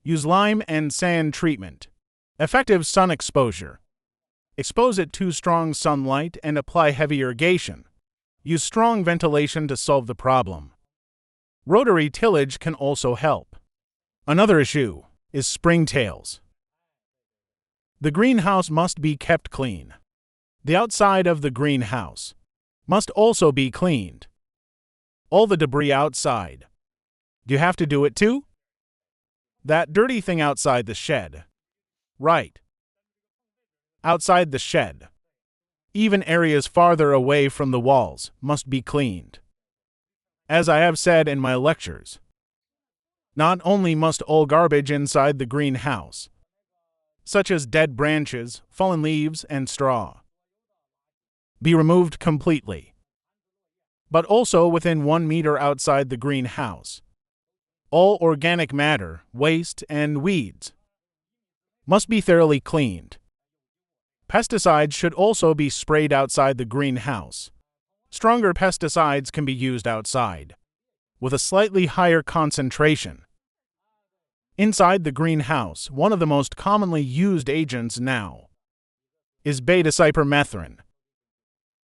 Use lime and sand treatment. Effective sun exposure. Expose it to strong sunlight and apply heavy irrigation. Use strong ventilation to solve the problem. Rotary tillage can also help. Another issue is springtails. The greenhouse must be kept clean. The outside of the greenhouse must also be cleaned. All the debris outside. Do you have to do it too? That dirty thing outside the shed. Right. Outside the shed. Even areas farther away from the walls must be cleaned. As I have said in my lectures, not only must all garbage inside the greenhouse, such as dead branches, fallen leaves, and straw, be removed completely, but also within 1 meter outside the greenhouse, all organic matter, waste, and weeds must be thoroughly cleaned. Pesticides should also be sprayed outside the greenhouse. Stronger pesticides can be used outside, with a slightly higher concentration. Inside the greenhouse, one of the most commonly used agents now is beta-cypermethrin.